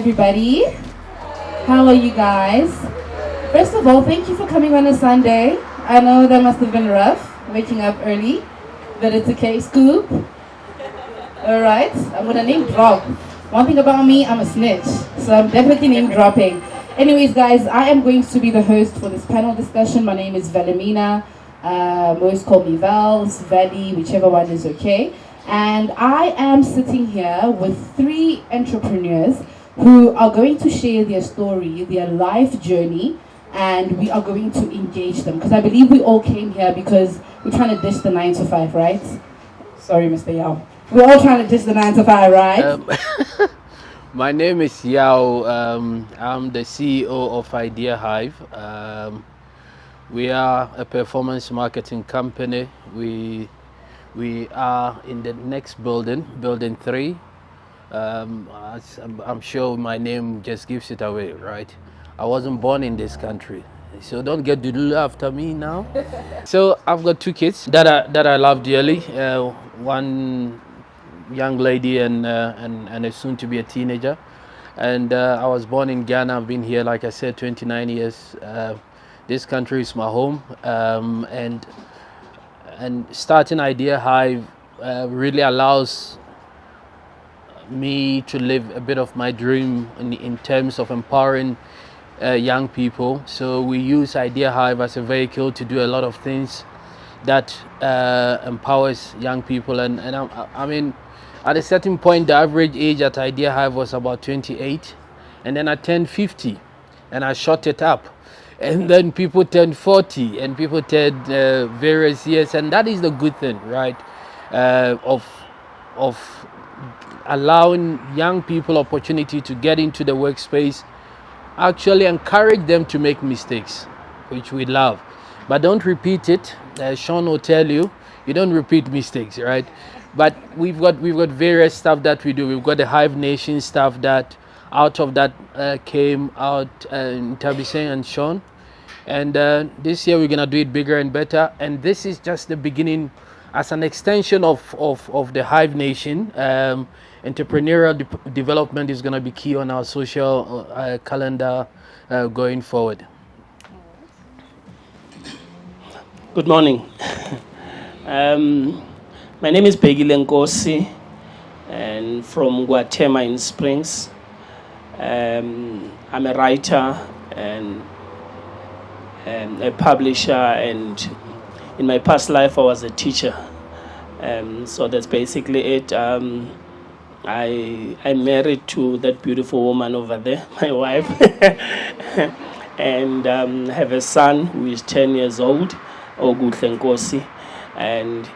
everybody. How are you guys? First of all, thank you for coming on a Sunday. I know that must have been rough, waking up early, but it's okay. Scoop. Alright, I'm gonna name drop. One thing about me, I'm a snitch, so I'm definitely name dropping. Anyways, guys, I am going to be the host for this panel discussion. My name is Velimina. Most call me Vels, Veli, whichever one is okay. And I am sitting here with 3 entrepreneurs who are going to share their story, their life journey, and we are going to engage them. Because I believe we all came here because we're trying to ditch the 9 to 5, right? Sorry, Mr. Yao. We're all trying to ditch the 9 to 5, right? My name is Yao. I'm the CEO of Idea Hive. We are a performance marketing company. We are in the next building, building 3. I'm sure my name just gives it away, right? I wasn't born in this country, so don't get doodle after me now. So I've got 2 kids that I love dearly. One young lady and a soon to be a teenager. And I was born in Ghana. I've been here, like I said, 29 years. This country is my home, and starting Idea Hive really allows me to live a bit of my dream in terms of empowering young people. So we use Idea Hive as a vehicle to do a lot of things that empowers young people. And I mean, at a certain point, the average age at Idea Hive was about 28, and then I turned 50, and I shot it up. And then people turn 40, and people turn various years, and that is the good thing, right? Of allowing young people opportunity to get into the workspace, actually encourage them to make mistakes, which we love, but don't repeat it. Sean will tell you, you don't repeat mistakes, right? But we've got various stuff that we do. We've got the Hive Nation stuff that out of that came out in Tabise and Sean. And this year we're gonna do it bigger and better. And this is just the beginning, as an extension of the Hive Nation. Entrepreneurial development is gonna be key on our social calendar going forward. Good morning. My name is Peggy Lenkosi, and from Guatemala in Springs. I'm a writer and a publisher, and in my past life I was a teacher. So that's basically it. I'm married to that beautiful woman over there, my wife, and have a son who is 10 years old, Ogutle Nkosi. And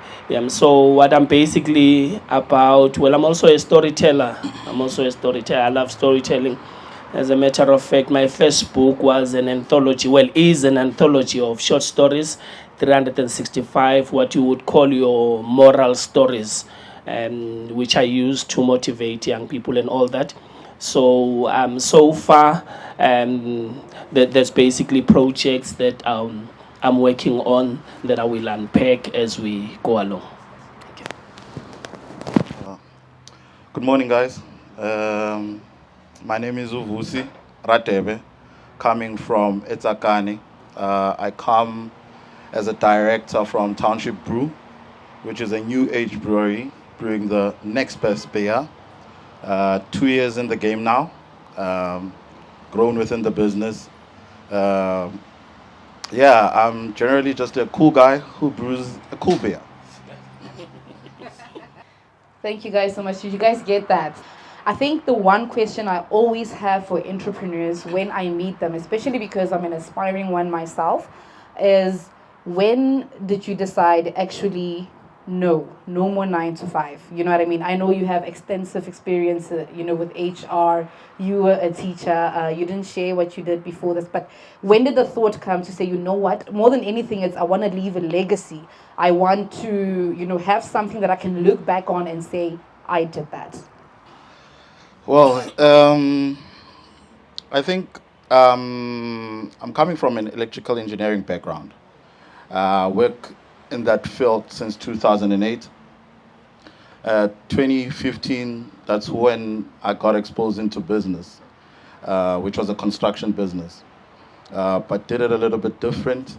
so what I'm basically about, well, I'm also a storyteller. I love storytelling. As a matter of fact, my first book was an anthology, is an anthology of short stories, 365, what you would call your moral stories, which I use to motivate young people and all that. So so far, there's basically projects that I'm working on that I will unpack as we go along. Thank you. Good morning, guys. My name is Uvusi Ratebe, coming from Etzakani. I come as a director from Township Brew, which is a new age brewery, brewing the next best beer. 2 years in the game now, grown within the business. I'm generally just a cool guy who brews a cool beer. Thank you guys so much. Did you guys get that? I think the one question I always have for entrepreneurs when I meet them, especially because I'm an aspiring one myself, is when did you decide actually no more 9 to 5? You know what I mean? I know you have extensive experience, with HR. You were a teacher. You didn't share what you did before this, but when did the thought come to say, you know what? More than anything, I want to leave a legacy. I want to, have something that I can look back on and say, I did that. Well, I think I'm coming from an electrical engineering background. Work in that field since 2008. 2015, that's when I got exposed into business. which was a construction business. But did it a little bit different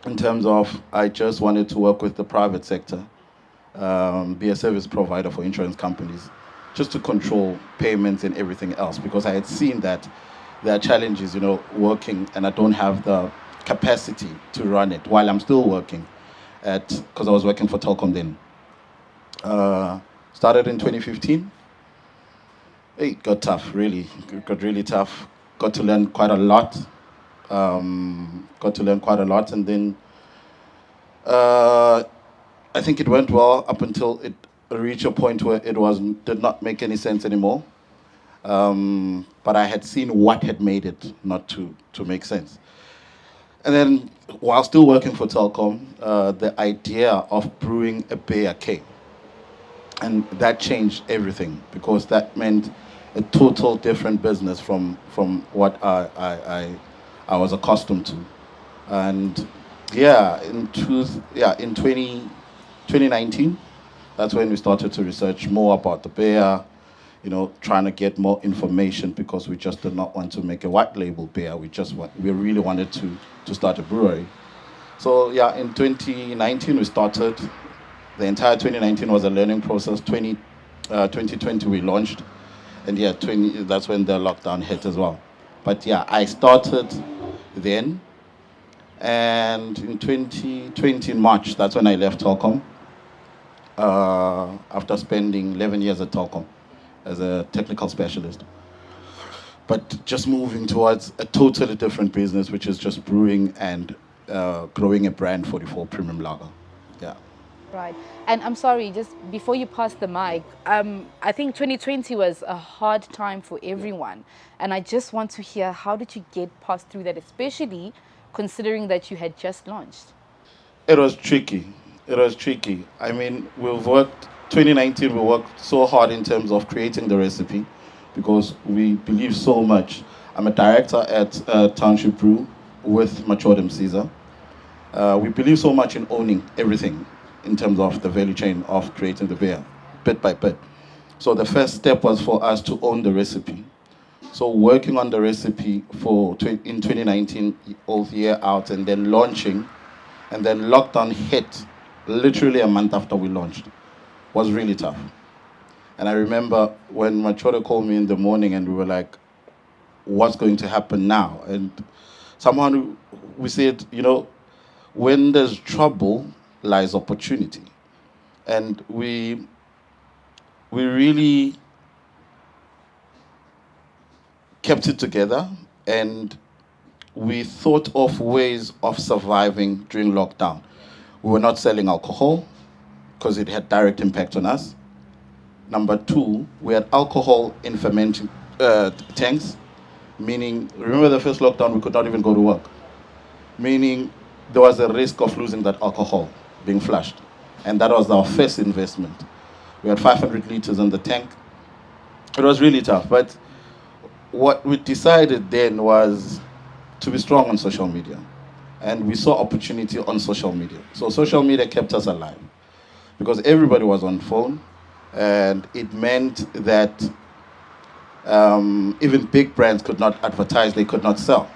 in terms of I just wanted to work with the private sector, be a service provider for insurance companies, just to control payments and everything else, because I had seen that there are challenges, working, and I don't have the capacity to run it while I'm still working because I was working for Telkom then. Started in 2015. It got tough, really. It got really tough. Got to learn quite a lot. And then I think it went well up until it reached a point where did not make any sense anymore. But I had seen what had made it not to make sense. And then, while still working for Telkom, the idea of brewing a beer came. And that changed everything, because that meant a total different business from what I was accustomed to. And in 2019, that's when we started to research more about the beer, trying to get more information, because we just did not want to make a white label beer. We really wanted to start a brewery. So in 2019 we started. The entire 2019 was a learning process. 2020 we launched, and that's when the lockdown hit as well. But I started then, and in 2020 in March, that's when I left Telkom. After spending 11 years at Telkom as a technical specialist. But just moving towards a totally different business, which is just brewing and growing a brand, 44 Premium Lager. Yeah. Right. And I'm sorry, just before you pass the mic, I think 2020 was a hard time for everyone. And I just want to hear, how did you get past through that, especially considering that you had just launched? It was tricky. I mean, 2019, we worked so hard in terms of creating the recipe, because we believe so much. I'm a director at Township Brew with Machodem Caesar. We believe so much in owning everything in terms of the value chain of creating the beer, bit by bit. So the first step was for us to own the recipe. So working on the recipe in 2019, all year out, and then launching, and then lockdown hit literally a month after we launched. Was really tough. And I remember when Machore called me in the morning and we were like, what's going to happen now? And we said, when there's trouble lies opportunity. And we really kept it together, and we thought of ways of surviving during lockdown. We were not selling alcohol because it had direct impact on us. Number two, we had alcohol in fermenting tanks, meaning, remember the first lockdown, we could not even go to work. Meaning there was a risk of losing that alcohol, being flushed. And that was our first investment. We had 500 liters in the tank. It was really tough, but what we decided then was to be strong on social media. And we saw opportunity on social media. So social media kept us alive, because everybody was on phone, and it meant that even big brands could not advertise, they could not sell.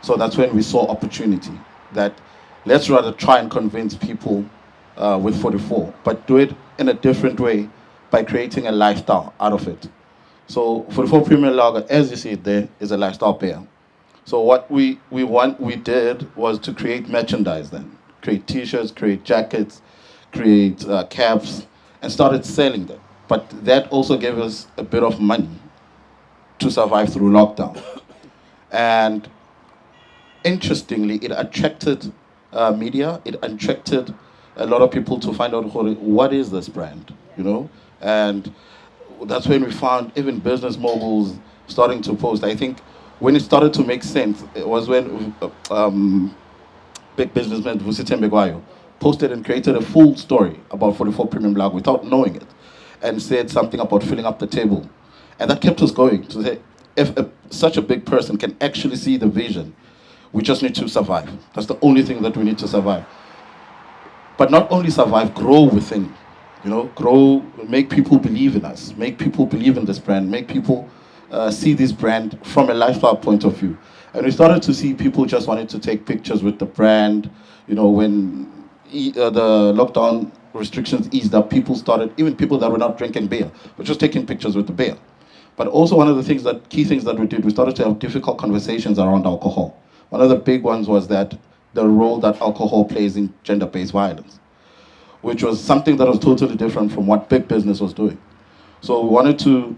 So that's when we saw opportunity, that let's rather try and convince people with 44, but do it in a different way by creating a lifestyle out of it. So 44 Premium Lager, as you see it there, is a lifestyle beer. So what we did was to create merchandise then. Create t-shirts, create jackets, create caps, and started selling them. But that also gave us a bit of money to survive through lockdown. And interestingly, it attracted media, it attracted a lot of people to find out what is this brand, And that's when we found even business moguls starting to post. I think when it started to make sense, it was when big businessman Vusi Tembegwayo posted and created a full story about 44 Premium Lager without knowing it, and said something about filling up the table. And that kept us going to say, if such a big person can actually see the vision, we just need to survive. That's the only thing that we need to survive. But not only survive, grow within, grow, make people believe in us, make people believe in this brand, make people see this brand from a lifestyle point of view. And we started to see people just wanted to take pictures with the brand. You know, when the lockdown restrictions eased up, people started, even people that were not drinking beer, were just taking pictures with the beer. But also one of the key things that we did, we started to have difficult conversations around alcohol. One of the big ones was that the role that alcohol plays in gender-based violence, which was something that was totally different from what big business was doing. So we wanted to,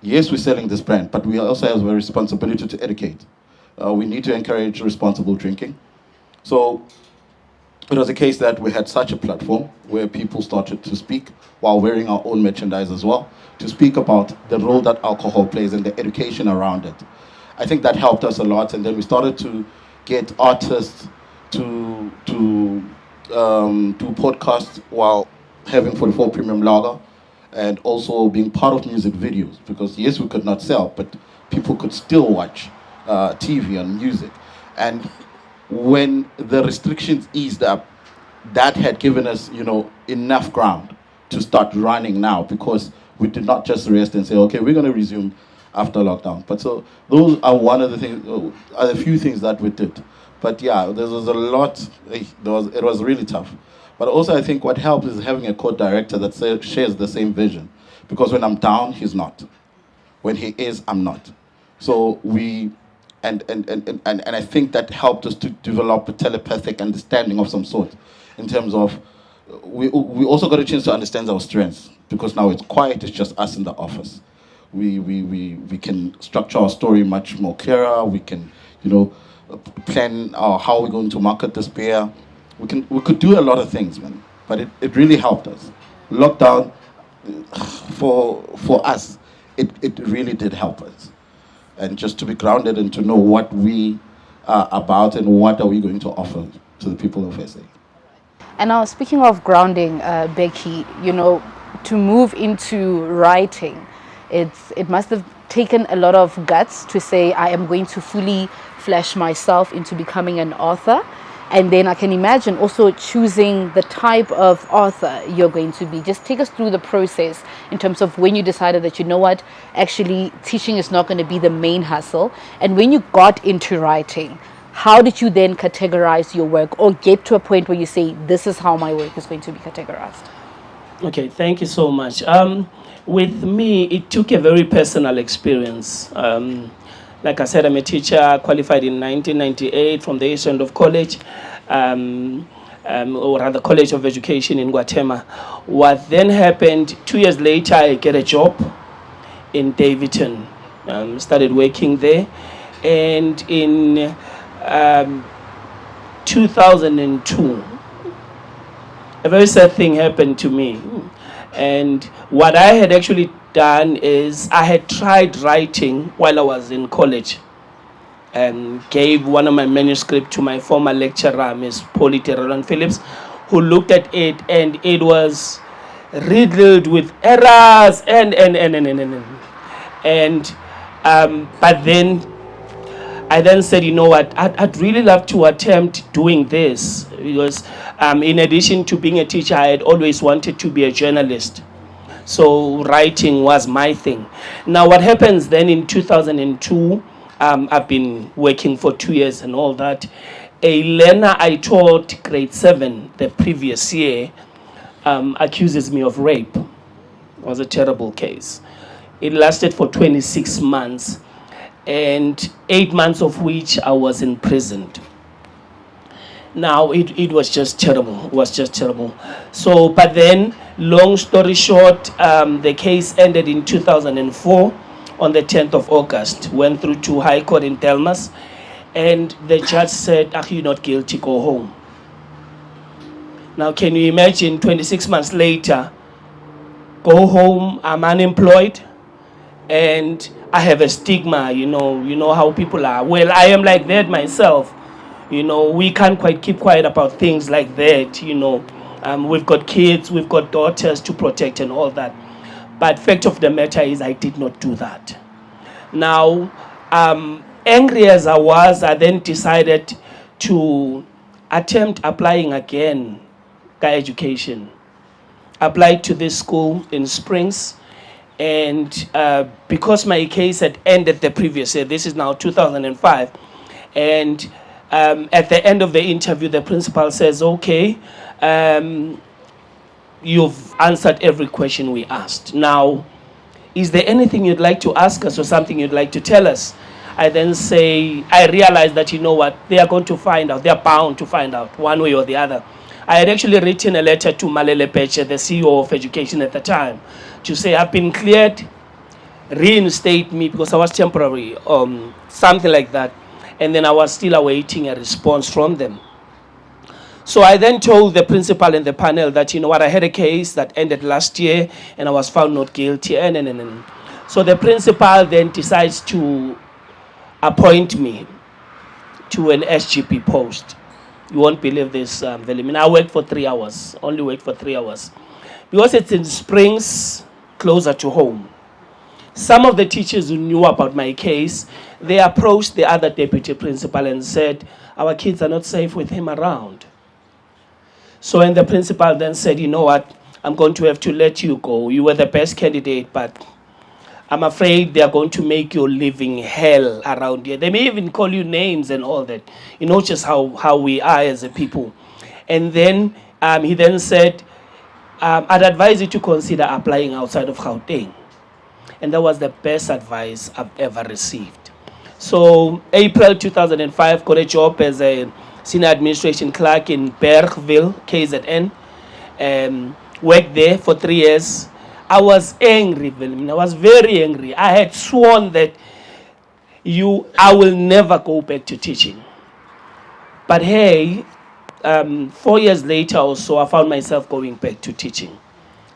yes, we're selling this brand, but we also have a responsibility to educate. We need to encourage responsible drinking. So it was a case that we had such a platform where people started to speak while wearing our own merchandise as well, to speak about the role that alcohol plays and the education around it. I think that helped us a lot, and then we started to get artists to do podcasts while having 44 Premium Lager, and also being part of music videos, because yes, we could not sell, but people could still watch TV and music. And when the restrictions eased up, that had given us, enough ground to start running now, because we did not just rest and say, okay, we're going to resume after lockdown. But so those are one of the things, are a few things that we did. But yeah, there was a lot. It was really tough. But also, I think what helps is having a co-director that shares the same vision. Because when I'm down, he's not. When he is, I'm not. So and I think that helped us to develop a telepathic understanding of some sort, in terms of we also got a chance to understand our strengths, because now it's quiet, it's just us in the office. We can structure our story much more clearer. We can, plan how we're going to market this beer. We could do a lot of things, man. But it really helped us. Lockdown, for us, it really did help us. And just to be grounded and to know what we are about and what are we going to offer to the people of SA. And now, speaking of grounding, Becky, to move into writing, it must have taken a lot of guts to say, I am going to fully flesh myself into becoming an author. And then I can imagine also choosing the type of author you're going to be. Just take us through the process in terms of when you decided that, actually teaching is not going to be the main hustle. And when you got into writing, how did you then categorize your work, or get to a point where you say, this is how my work is going to be categorized? Okay, thank you so much. With me, it took a very personal experience. Like I said, I'm a teacher, qualified in 1998 from the East End of College, or rather College of Education in Guatemala. What then happened, 2 years later, I get a job in Davidton. Started working there. And in 2002, a very sad thing happened to me. And what I had actually done is I had tried writing while I was in college, and gave one of my manuscripts to my former lecturer, Ms. Polly Terolan Phillips, who looked at it, and it was riddled with errors but then I then said, I'd really love to attempt doing this, because in addition to being a teacher, I had always wanted to be a journalist. So writing was my thing. Now, what happens then in 2002, I've been working for 2 years and all that. A learner I taught grade 7 the previous year accuses me of rape. It was a terrible case. It lasted for 26 months, and 8 months of which I was imprisoned. Now, it was just terrible. It was just terrible. So, but then, long story short, the case ended in 2004 on the 10th of August. Went through to High Court in Delmas, and the judge said, you're not guilty, go home. Now, can you imagine 26 months later, go home, I'm unemployed, and I have a stigma, you know how people are. Well, I am like that myself. We can't quite keep quiet about things like that, We've got kids, we've got daughters to protect and all that. But fact of the matter is, I did not do that. Now, angry as I was, I then decided to attempt applying again, education. Applied to this school in Springs, And because my case had ended the previous year, this is now 2005, and at the end of the interview, the principal says, okay, you've answered every question we asked. Now, is there anything you'd like to ask us or something you'd like to tell us? I then say, I realize that, you know what, they are going to find out. They are bound to find out one way or the other. I had actually written a letter to Malele Peche, the CEO of education at the time, to say, I've been cleared, reinstate me because I was temporary, something like that. And then I was still awaiting a response from them. So I then told the principal and the panel that, you know what, I had a case that ended last year and I was found not guilty. And. So the principal then decides to appoint me to an SGP post. You won't believe this, Velimina. I worked for 3 hours, only worked for 3 hours. Because it's in Springs, closer to home. Some of the teachers who knew about my case, they approached the other deputy principal and said, our kids are not safe with him around. So and the principal then said, you know what, I'm going to have to let you go. You were the best candidate, but I'm afraid they are going to make your living hell around here. They may even call you names and all that. You know just how we are as a people. And then he then said, I'd advise you to consider applying outside of Gauteng. And that was the best advice I've ever received. So April 2005, got a job as a senior administration clerk in Bergville, KZN. Worked there for 3 years. I was angry, I was very angry. I had sworn that I will never go back to teaching. But hey, 4 years later or so, I found myself going back to teaching.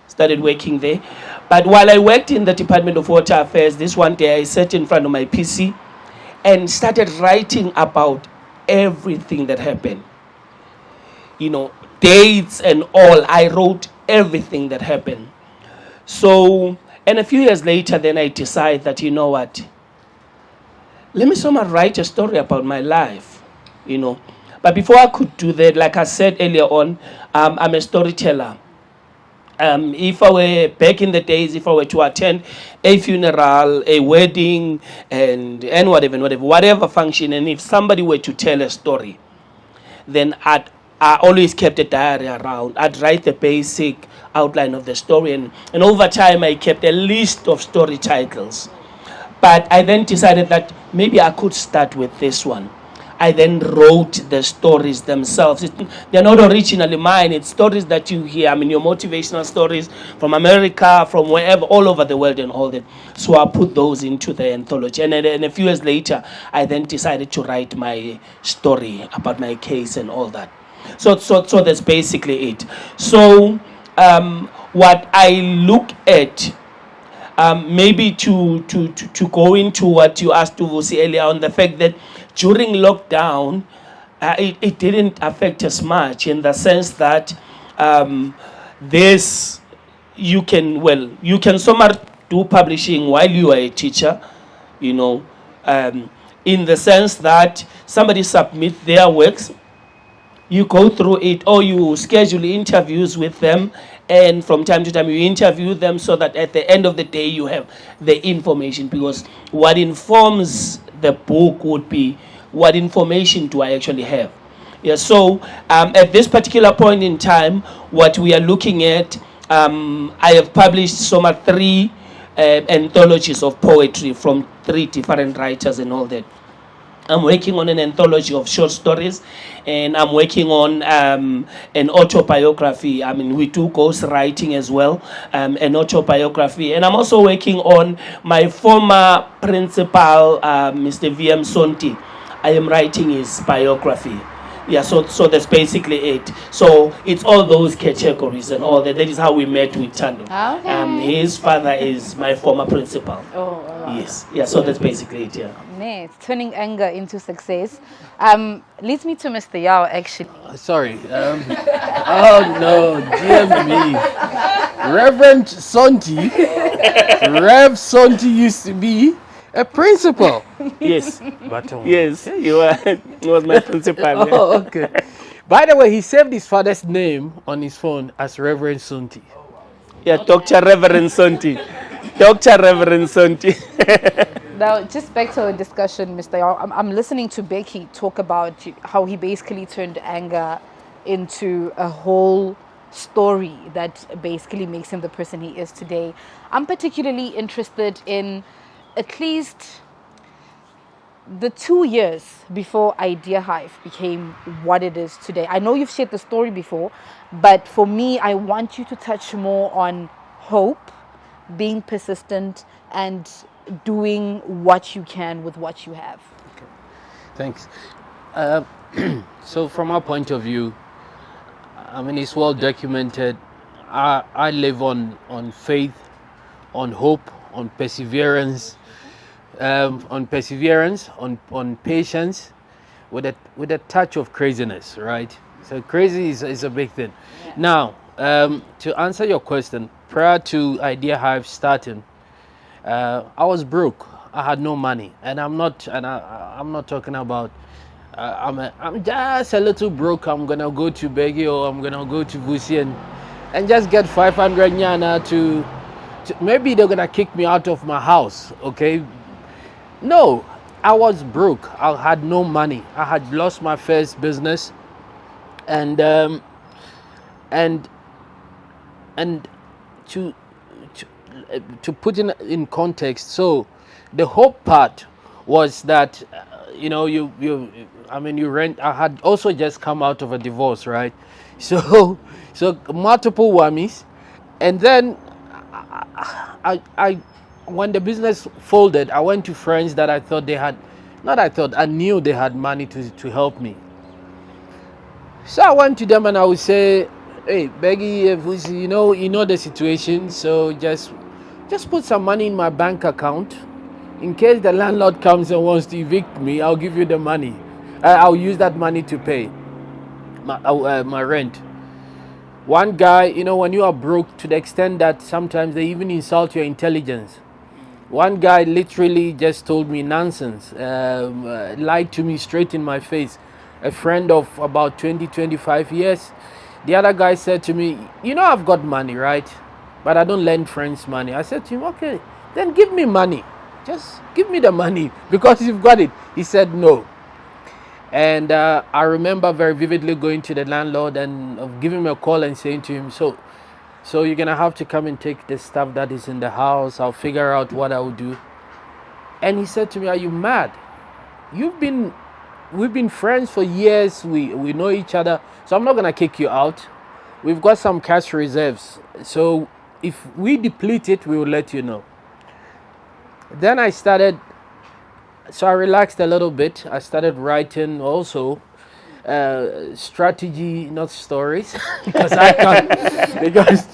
Started working there. But while I worked in the Department of Water Affairs, this one day I sat in front of my PC and started writing about everything that happened. You know, dates and all. I wrote everything that happened. So, and a few years later, then I decided that, you know what, let me somehow write a story about my life, you know. But before I could do that, like I said earlier on, I'm a storyteller. If I were, back in the days, if I were to attend a funeral, a wedding, and whatever function, and if somebody were to tell a story, then I always kept a diary around. I'd write the basic outline of the story, and over time I kept a list of story titles. But I then decided that maybe I could start with this one. I then wrote the stories themselves. They're not originally mine. It's stories that you hear. I mean, your motivational stories from America, from wherever, all over the world and all that. So I put those into the anthology. And then a few years later, I then decided to write my story about my case and all that. So that's basically it. So what I look at, maybe to go into what you asked Vusi earlier on, the fact that during lockdown, it didn't affect us much in the sense that you can somewhat do publishing while you are a teacher, you know, in the sense that somebody submit their works, you go through it, or you schedule interviews with them, and from time to time you interview them so that at the end of the day you have the information, because what informs the book would be what information do I actually have. Yeah, so at this particular point in time, what we are looking at, I have published somewhat 3 anthologies of poetry from 3 different writers and all that. I'm working on an anthology of short stories, and I'm working on an autobiography. I mean, we do ghost writing as well, an autobiography. And I'm also working on my former principal, Mr. VM Sonti. I am writing his biography. Yeah, so that's basically it. So it's all those categories and all that. That is how we met with Tando. Okay. His father is my former principal. Oh, all right. Yes. Yeah, so that's basically it, yeah. Nice. Turning anger into success. Leads me to Mr. Yao, actually. Sorry. Oh no, dear me. Reverend Sonti. Rev Sonti used to be a principal. Yes. But, Yes, he was my principal. Yeah. Oh, okay. By the way, he saved his father's name on his phone as Reverend Sonti. Yeah, Dr. Reverend Sonti. Dr. Reverend Sonti. Now, just back to our discussion, Mr. Yao, I'm listening to Becky talk about how he basically turned anger into a whole story that basically makes him the person he is today. I'm particularly interested in at least the 2 years before Idea Hive became what it is today. I know you've shared the story before, but for me, I want you to touch more on hope, being persistent, and doing what you can with what you have. Thanks. Uh, so from our point of view, I mean, it's well documented. I live on faith, on hope, on perseverance, on patience, with a touch of craziness, right? So crazy is a big thing. Yeah. Now, to answer your question, prior to Idea Hive starting, I was broke. I had no money, and I'm not talking about. I'm just a little broke. I'm gonna go to Beggy or I'm gonna go to Vusi and just get 500 nyana to maybe they're gonna kick me out of my house. Okay, no, I was broke. I had no money. I had lost my first business, and and to to put in context, so the hope part was that you rent. I had also just come out of a divorce, right? So multiple whammies, and then I when the business folded, I went to friends that I thought they had, not I thought, I knew they had money to help me. So I went to them and I would say, hey, Beggy, you know the situation, so just put some money in my bank account. In case the landlord comes and wants to evict me, I'll give you the money. I'll use that money to pay my rent. One guy, when you are broke to the extent that sometimes they even insult your intelligence. One guy literally just told me nonsense, lied to me straight in my face. A friend of about 25 years. The other guy said to me, I've got money, right? But I don't lend friends money. I said to him, okay, then give me money. Just give me the money because you've got it. He said no. And I remember very vividly going to the landlord and giving him a call and saying to him, so you're going to have to come and take the stuff that is in the house. I'll figure out what I will do. And he said to me, are you mad? We've been friends for years. We know each other. So I'm not going to kick you out. We've got some cash reserves. So if we deplete it, we will let you know. Then I relaxed a little bit. I started writing also strategy, not stories, because I can't, because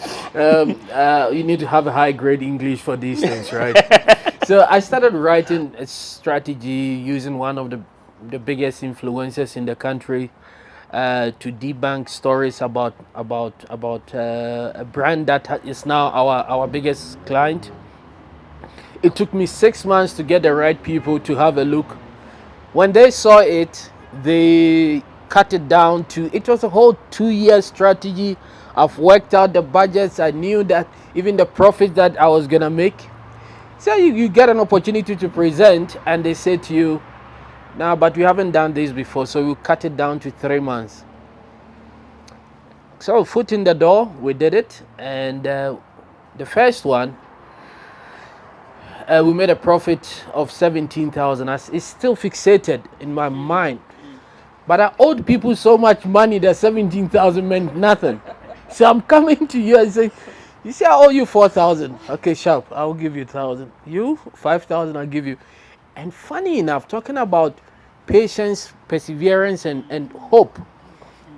you need to have a high grade English for these things, right? So I started writing a strategy using one of the biggest influencers in the country to debunk stories about a brand that is now our biggest client. It took me 6 months to get the right people to have a look. When they saw it, they cut it down it was a whole 2-year strategy. I've worked out the budgets. I knew that even the profit that I was gonna make. So you get an opportunity to present and they say to you, nah, but we haven't done this before, so we'll cut it down to 3 months. So foot in the door, we did it. And the first one, we made a profit of 17,000. It's still fixated in my mind. But I owed people so much money that 17,000 meant nothing. So I'm coming to you and saying, you see, I owe you 4,000. Okay, sharp, I'll give you 1,000. You, 5,000, I'll give you. And funny enough, talking about patience, perseverance, and hope,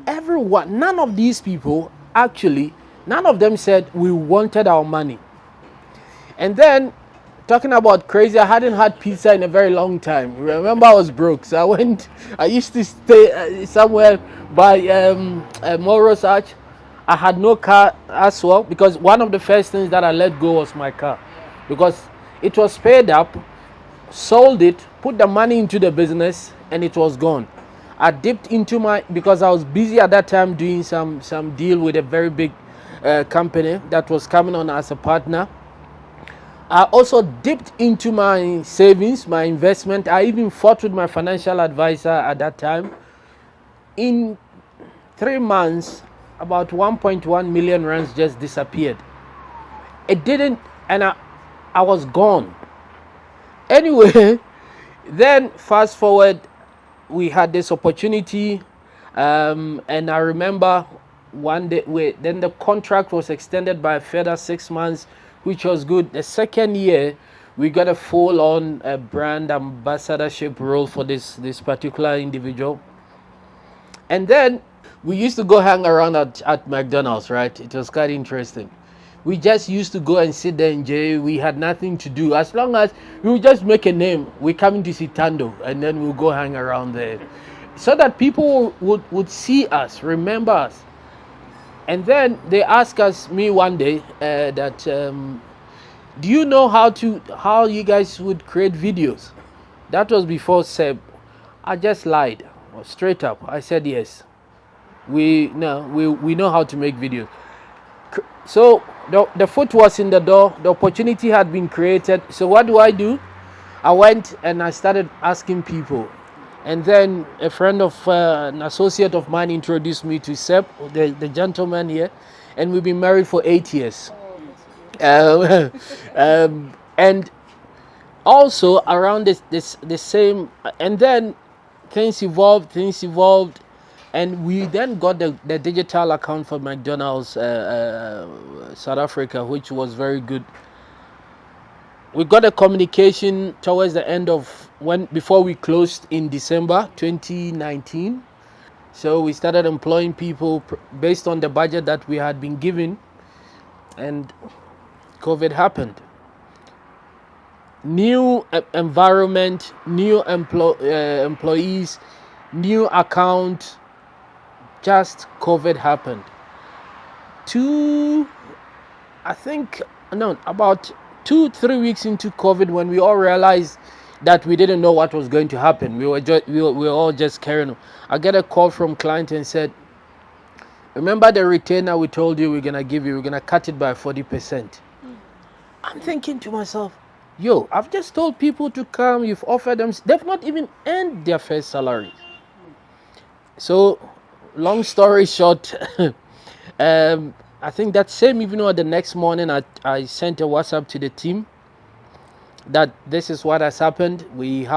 everyone, none of these people, actually, none of them said we wanted our money. And then, talking about crazy, I hadn't had pizza in a very long time. Remember, I was broke, so I used to stay somewhere by Morris Arch. I had no car as well, because one of the first things that I let go was my car, because it was paid up, sold it, put the money into the business, and it was gone. I dipped into because I was busy at that time doing some deal with a very big company that was coming on as a partner. I also dipped into my savings, my investment. I even fought with my financial advisor at that time. In 3 months, about 1.1 million rands just disappeared. It didn't, and I was gone. Anyway, then fast forward, we had this opportunity, and I remember one day, then the contract was extended by a further 6 months, which was good. The second year, we got a full-on brand ambassadorship role for this particular individual. And then we used to go hang around at McDonald's, right? It was quite interesting. We just used to go and sit there and enjoy. We had nothing to do. As long as we would just make a name, we coming to see Tando, and then we'll go hang around there. So that people would see us, remember us. And then they asked us, me one day, that do you know how you guys would create videos? That was before Seb. I just lied, straight up. I said yes. We know how to make videos. So the foot was in the door. The opportunity had been created. So what do? I went and I started asking people. And then a friend of an associate of mine introduced me to Seb, the gentleman here, and we've been married for 8 years. And also around the same, and then things evolved, and we then got the digital account for McDonald's South Africa, which was very good. We got a communication towards the end of before we closed in December 2019. So we started employing people based on the budget that we had been given, and COVID happened. New environment, new employees, new account. Just COVID happened. About 2-3 weeks into COVID, when we all realized that we didn't know what was going to happen, we were all just carrying on. I get a call from client and said, remember the retainer we told you we're gonna give you, we're gonna cut it by 40%. I'm thinking to myself, yo, I've just told people to come, you've offered them, they've not even earned their first salary. So long story short, I think that same evening or the next morning, I sent a WhatsApp to the team that this is what has happened. We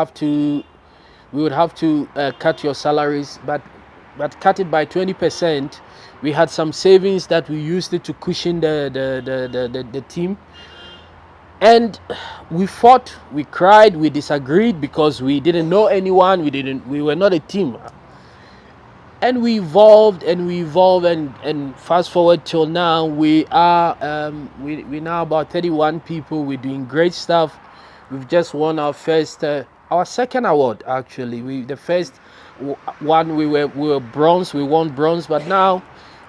would have to cut your salaries, but cut it by 20%. We had some savings that we used it to cushion the team. And we fought, we cried, we disagreed because we didn't know anyone. We were not a team. And we evolved and fast forward till now, we are we now about 31 people. We're doing great stuff. We've just won our second award actually. The first one we were bronze. We won bronze, but now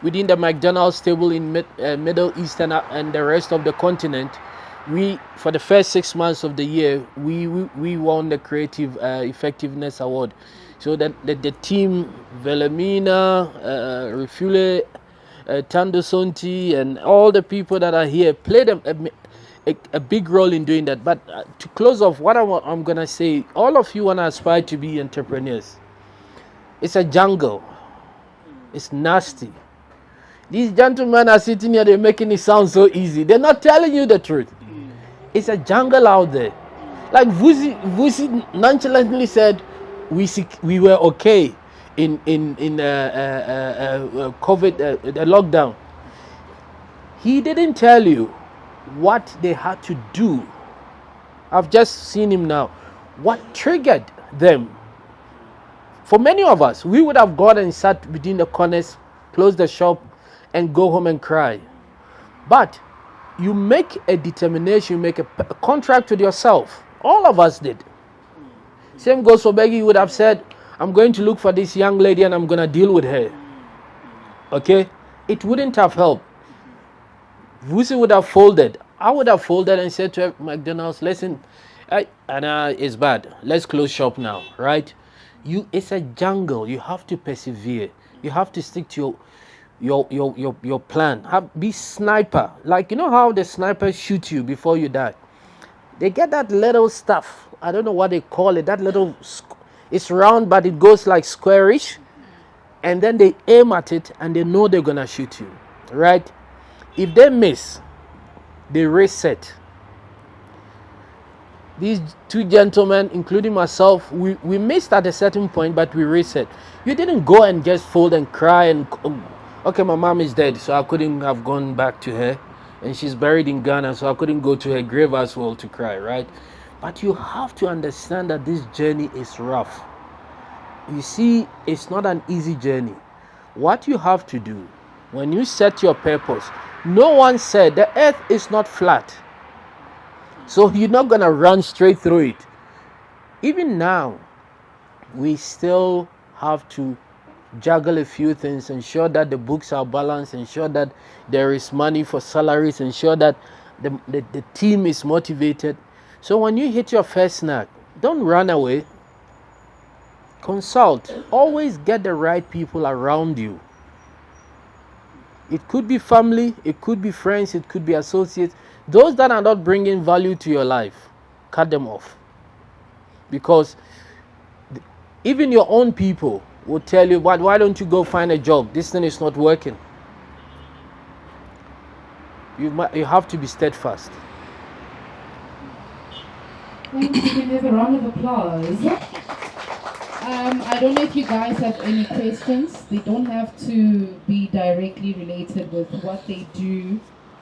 within the McDonald's table in Middle East and the rest of the continent, for the first 6 months of the year, we won the Creative Effectiveness Award. So that the team, Velemina, Refule, Tando Sonti, and all the people that are here played a big role in doing that. But to close off, what I'm going to say, all of you want to aspire to be entrepreneurs. It's a jungle. It's nasty. These gentlemen are sitting here, they're making it sound so easy. They're not telling you the truth. It's a jungle out there. Like Vusi nonchalantly said, we were okay in COVID, the lockdown. He didn't tell you what they had to do. I've just seen him now. What triggered them? For many of us, we would have gone and sat between the corners, closed the shop, and go home and cry. But you make a determination, you make a contract with yourself. All of us did. Same goes for Beggy. Would have said, I'm going to look for this young lady and I'm going to deal with her. Okay? It wouldn't have helped. Vusi would have folded. I would have folded and said to McDonald's, listen, it's bad. Let's close shop now, right? It's a jungle. You have to persevere. You have to stick to your plan. Be sniper. Like, you know how the snipers shoot you before you die? They get that little stuff. I don't know what they call it. That little, it's round, but it goes like squarish. And then they aim at it and they know they're going to shoot you, right? If they miss, they reset. These two gentlemen, including myself, we missed at a certain point, but we reset. You didn't go and just fold and cry and, okay, my mom is dead, so I couldn't have gone back to her. And she's buried in Ghana, so I couldn't go to her grave as well to cry, right? But you have to understand that this journey is rough. You see, it's not an easy journey. What you have to do, when you set your purpose, no one said the earth is not flat. So you're not going to run straight through it. Even now, we still have to juggle a few things, ensure that the books are balanced, ensure that there is money for salaries, ensure that the team is motivated. So when you hit your first snag, don't run away. Consult. Always get the right people around you. It could be family, it could be friends, it could be associates. Those that are not bringing value to your life, cut them off. Because even your own people will tell you, why don't you go find a job? This thing is not working. You have to be steadfast. Thank you. Can we have a round of applause? I don't know if you guys have any questions. They don't have to be directly related with what they do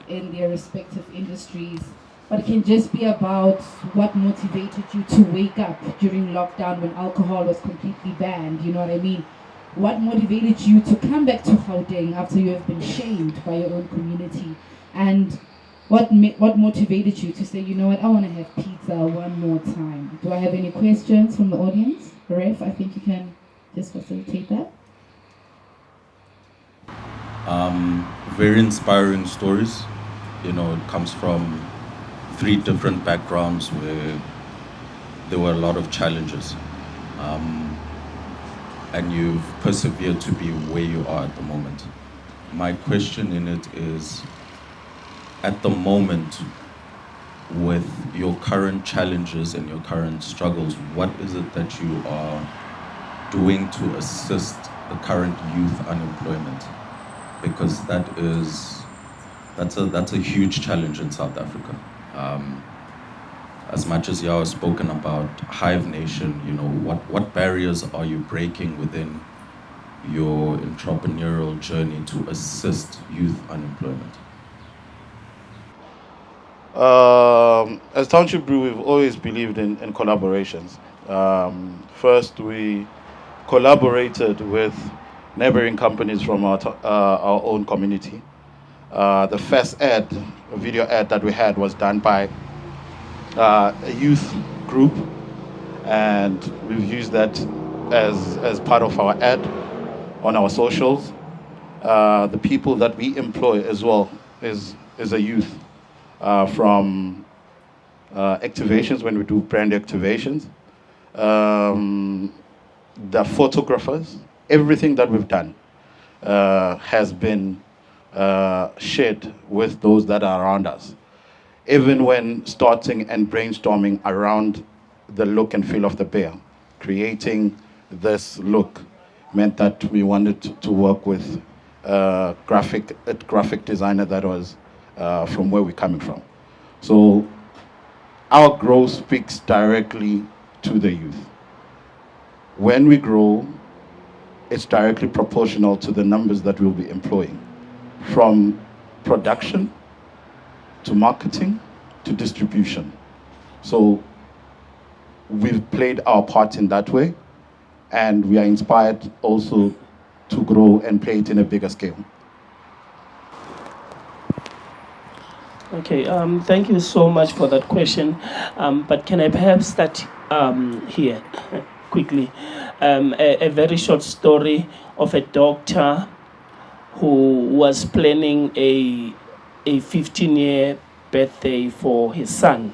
in their respective industries, but it can just be about what motivated you to wake up during lockdown when alcohol was completely banned, you know what I mean? What motivated you to come back to Gauteng after you have been shamed by your own community? And what motivated you to say, you know what, I want to have pizza one more time? Do I have any questions from the audience? Ref, I think you can just facilitate that. Very inspiring stories. You know, it comes from 3 different backgrounds where there were a lot of challenges. And you've persevered to be where you are at the moment. My question in it is, at the moment, with your current challenges and your current struggles, what is it that you are doing to assist the current youth unemployment? Because that's a huge challenge in South Africa. As much as y'all have spoken about Hive Nation, you know, what barriers are you breaking within your entrepreneurial journey to assist youth unemployment? As Township Brew, we've always believed in collaborations. First, we collaborated with neighboring companies from our own community. The first video ad that we had was done by a youth group, and we've used that as part of our ad on our socials. The people that we employ as well is a youth. From activations, when we do brand activations, the photographers, everything that we've done has been shared with those that are around us. Even when starting and brainstorming around the look and feel of the bear, creating this look meant that we wanted to work with a graphic designer that was from where we're coming from. So our growth speaks directly to the youth. When we grow, it's directly proportional to the numbers that we'll be employing, from production to marketing to distribution. So we've played our part in that way, and we are inspired also to grow and play it in a bigger scale. Okay, thank you so much for that question. But can I perhaps start here quickly? A very short story of a doctor who was planning a 15-year birthday for his son.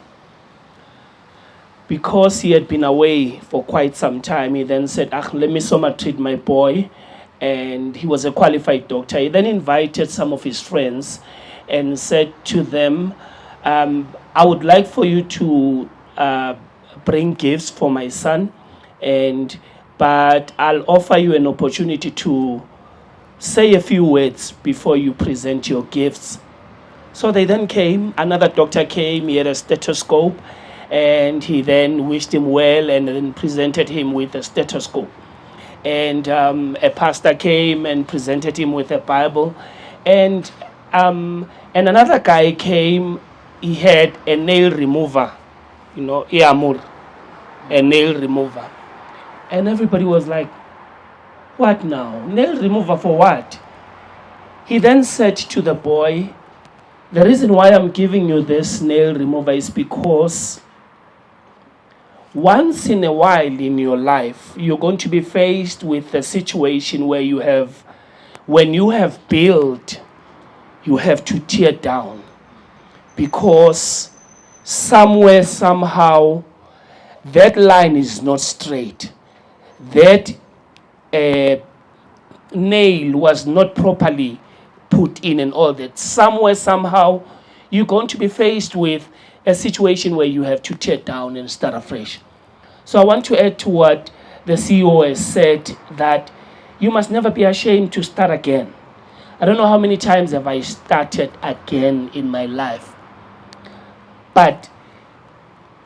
Because he had been away for quite some time, he then said, let me summer treat my boy. And he was a qualified doctor. He then invited some of his friends and said to them, I would like for you to bring gifts for my son, but I'll offer you an opportunity to say a few words before you present your gifts. So they then came, another doctor came, he had a stethoscope, and he then wished him well and then presented him with a stethoscope. And a pastor came and presented him with a Bible. And another guy came, he had a nail remover, iamur, a nail remover. And everybody was like, what now? Nail remover for what? He then said to the boy, the reason why I'm giving you this nail remover is because once in a while in your life, you're going to be faced with a situation where when you have built, you have to tear down. Because somewhere, somehow, that line is not straight. That nail was not properly put in and all that. Somewhere, somehow, you're going to be faced with a situation where you have to tear down and start afresh. So I want to add to what the CEO has said, that you must never be ashamed to start again. I don't know how many times have I started again in my life. But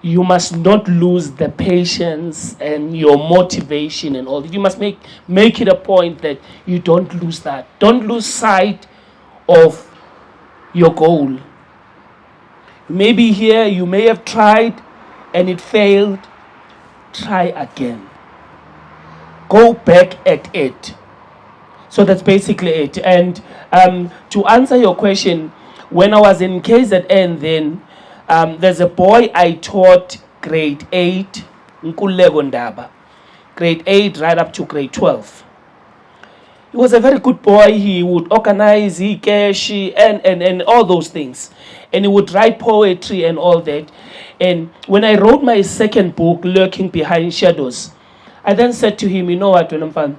you must not lose the patience and your motivation and all that. You must make it a point that you don't lose that. Don't lose sight of your goal. Maybe here you may have tried and it failed. Try again. Go back at it. So that's basically it. And to answer your question, when I was in KZN then, there's a boy I taught grade 8, Nkululeko Ndaba. Grade 8 right up to grade 12. He was a very good boy. He would organize, and all those things. And he would write poetry and all that. And when I wrote my second book, Lurking Behind Shadows, I then said to him, you know what, Wenamfan,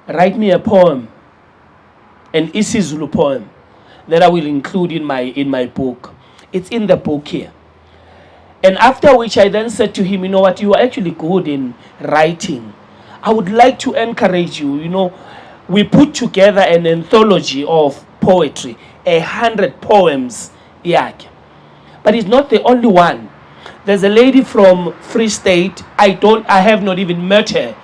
write me a poem, an isiZulu poem, that I will include in my book. It's in the book here. And after which I then said to him, you know what, you are actually good in writing. I would like to encourage you, we put together an anthology of poetry, 100 poems, but it's not the only one. There's a lady from Free State. I have not even met her.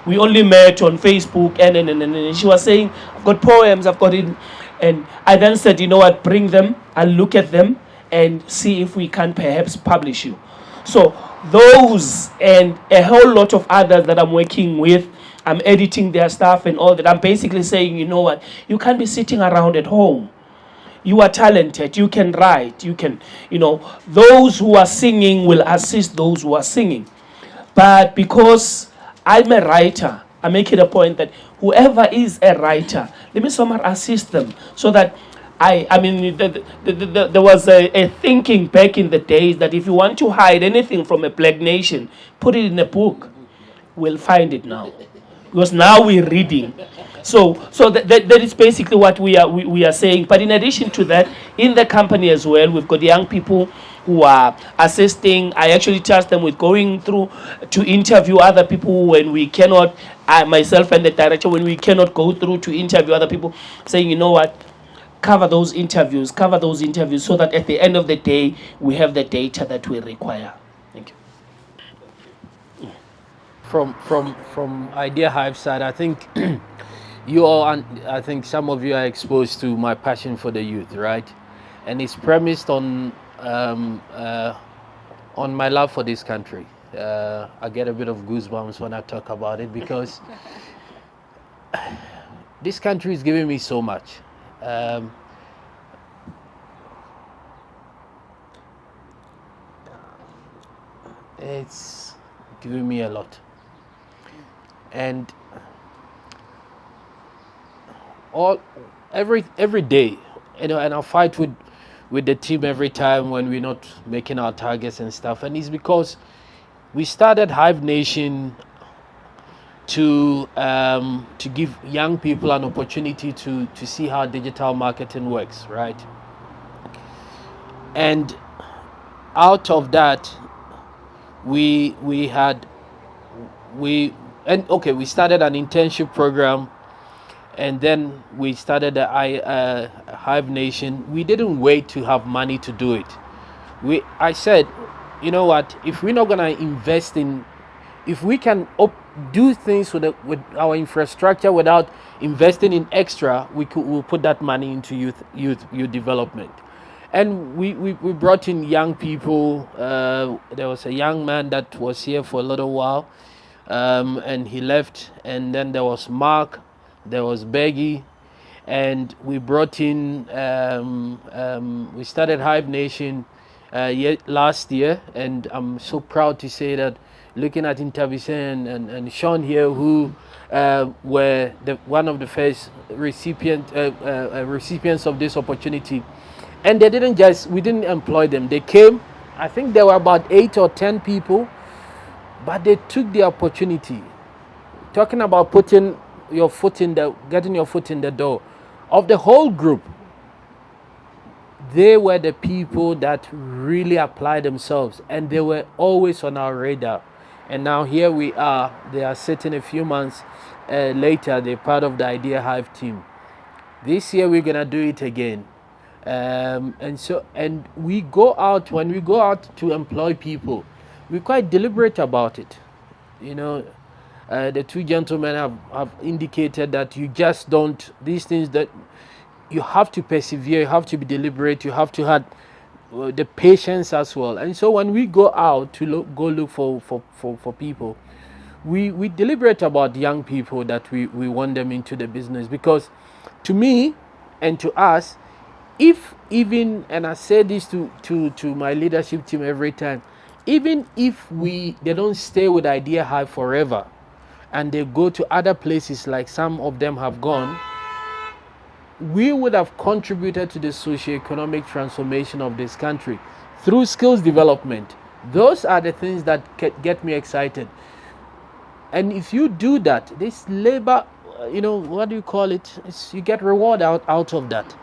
We only met on Facebook, and she was saying, I've got poems, I've got it. And I then said, you know what, bring them, I'll look at them and see if we can perhaps publish you. So those and a whole lot of others that I'm working with, I'm editing their stuff and all that. I'm basically saying, you know what, you can't be sitting around at home. You are talented, you can write, you can, those who are singing will assist those who are singing. But because I'm a writer, I make it a point that whoever is a writer, let me somehow assist them so that there was a thinking back in the days that if you want to hide anything from a black nation, put it in a book. We'll find it now. Because now we're reading. So that is basically what we are saying. But in addition to that, in the company as well, we've got young people who are assisting. I actually tasked them with going through to interview other people when we cannot, myself and the director, when we cannot go through to interview other people, saying, you know what, cover those interviews so that at the end of the day, we have the data that we require. Thank you. From Idea Hive side, I think you all, I think some of you are exposed to my passion for the youth, right? And it's premised on my love for this country. I get a bit of goosebumps when I talk about it because this country is giving me so much. It's giving me a lot. And every day, and I fight with the team every time when we're not making our targets and stuff. And it's because we started Hive Nation to give young people an opportunity to see how digital marketing works, right? And out of that, we had we and okay, we started an internship program, and then we started the Hive Nation. We didn't wait to have money to do it. I said, you know what? If we're not gonna invest in, if we can do things with our infrastructure without investing in extra, we'll put that money into youth development. And we brought in young people. There was a young man that was here for a little while, and he left. And then there was Mark, there was Beggy, and we brought in. We started Hive Nation last year, and I'm so proud to say that, looking at Intervisen and Sean here, who were one of the first recipients of this opportunity. And they didn't we didn't employ them. They came, I think there were about 8 or 10 people, but they took the opportunity. Talking about getting your foot in the door. Of the whole group, they were the people that really applied themselves, and they were always on our radar. And now here we are. They are sitting a few months later. They're part of the Idea Hive team. This year we're gonna do it again. And we go out, when we go out to employ people, we're quite deliberate about it. You know, the two gentlemen have indicated that you just don't, these things that you have to persevere, you have to be deliberate, you have to have the patience as well. And so when we go out to go look for people, we deliberate about young people that we want them into the business. Because to me and to us, if even, and I say this to my leadership team every time, even if they don't stay with Idea Hive forever and they go to other places like some of them have gone, we would have contributed to the socio-economic transformation of this country through skills development. Those are the things that get me excited. And if you do that, this labor, what do you call it? You get reward out of that.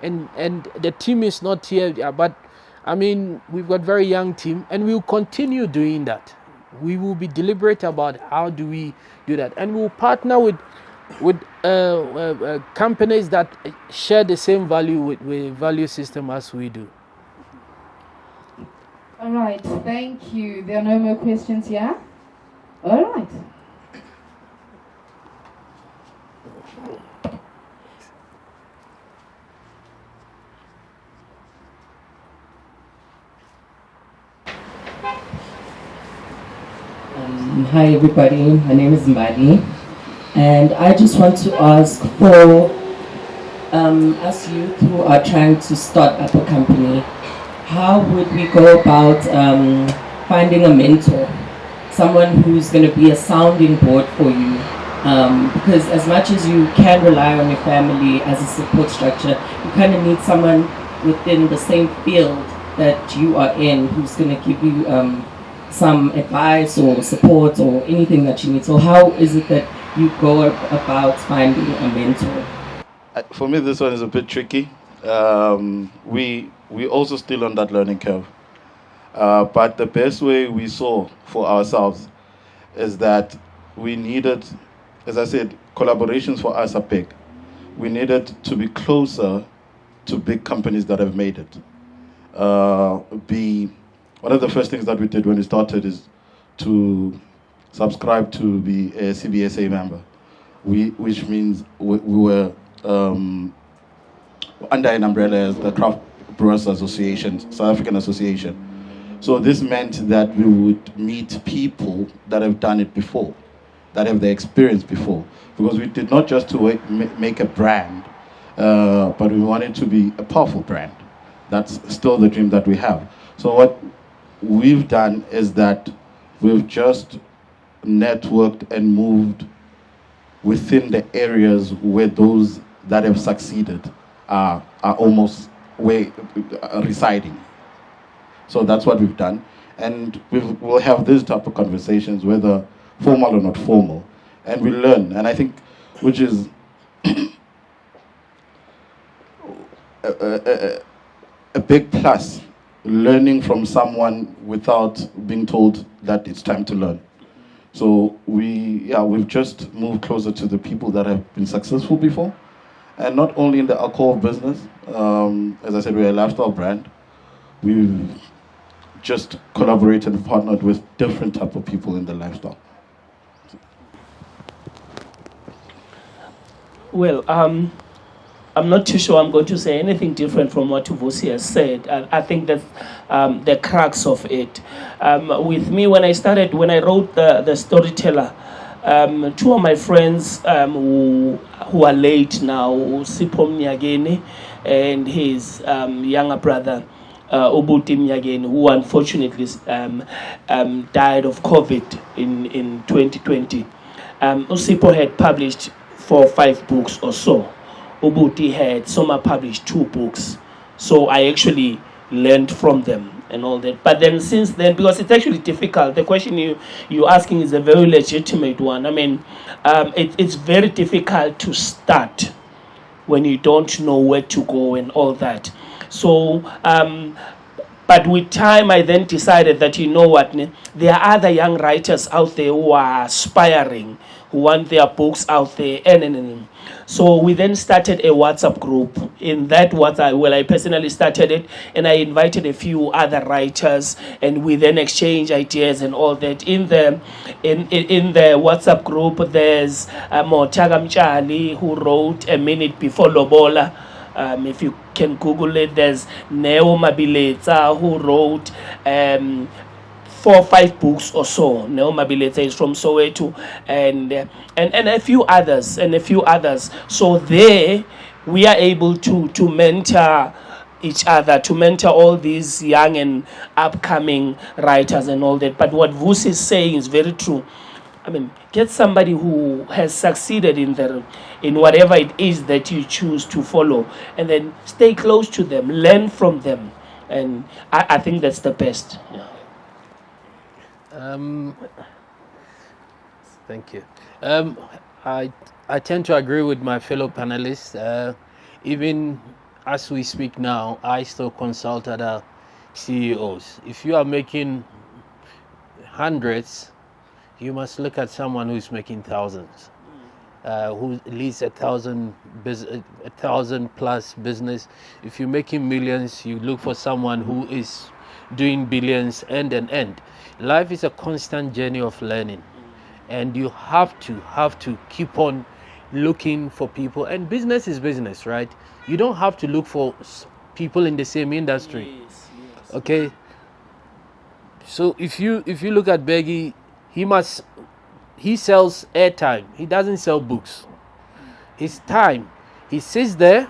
And the team is not here, but I mean, we've got very young team, and we'll continue doing that. We will be deliberate about how do we do that, and we'll partner with companies that share the same with value system as we do. All right, thank you. There are no more questions here. All right. Hi everybody, my name is Mbali, and I just want to ask for us youth who are trying to start up a company, how would we go about finding a mentor, someone who's going to be a sounding board for you, because as much as you can rely on your family as a support structure, you kind of need someone within the same field that you are in who's going to give you some advice or support or anything that you need. So how is it that you go about finding a mentor? For me, this one is a bit tricky. We also still on that learning curve. But the best way we saw for ourselves is that we needed, as I said, collaborations for us are big. We needed to be closer to big companies that have made it. One of the first things that we did when we started is to subscribe to be a CBSA member, which means we were under an umbrella as the Craft Brewers Association, South African Association. So this meant that we would meet people that have done it before, that have the experience before, because we did not just to make a brand, but we wanted to be a powerful brand. That's still the dream that we have. So what we've done is that we've just networked and moved within the areas where those that have succeeded are almost residing. So that's what we've done. And we'll have these type of conversations, whether formal or not formal, and we learn. And I think, which is a big plus learning from someone without being told that it's time to learn. So we've just moved closer to the people that have been successful before, and not only in the alcohol business. As I said, we're a lifestyle brand. We've just collaborated and partnered with different type of people in the lifestyle. Well, I'm not too sure I'm going to say anything different from what Vusi has said. I think that's the crux of it. With me, when I wrote the storyteller, two of my friends who are late now, Sipom Nyagene and his younger brother, Obuti Nyagene, who unfortunately died of COVID in 2020. Usipo had published 4 or 5 books or so. Ubuti had Soma published 2 books. So I actually learned from them and all that. But then since then, because it's actually difficult, the question you're asking is a very legitimate one. I mean, it's very difficult to start when you don't know where to go and all that. So, but with time, I then decided that, you know what, there are other young writers out there who are aspiring, who want their books out there. And so we then started a WhatsApp group. In that WhatsApp, I personally started it, and I invited a few other writers, and we then exchange ideas and all that. In the WhatsApp group, there's Motaga Mchali, who wrote A Minute Before Lobola. If you can Google it, there's Neo Mabileta, who wrote 4 or 5 books or so. Neo Mabileta is from Soweto, and a few others. So there, we are able to mentor each other, to mentor all these young and upcoming writers and all that. But what Vusi is saying is very true. I mean, get somebody who has succeeded in whatever it is that you choose to follow, and then stay close to them, learn from them, and I think that's the best. Yeah. Thank you. I tend to agree with my fellow panelists. Even as we speak now, I still consult other CEOs. If you are making hundreds, you must look at someone who's making thousands, who leads 1,000 plus business. If you're making millions, you look for someone who is doing billions end and end. Life is a constant journey of learning, and you have to keep on looking for people. And business is business, right? You don't have to look for people in the same industry. Yes. Okay. So if you look at Beggy, he sells airtime. He doesn't sell books. His time, he sits there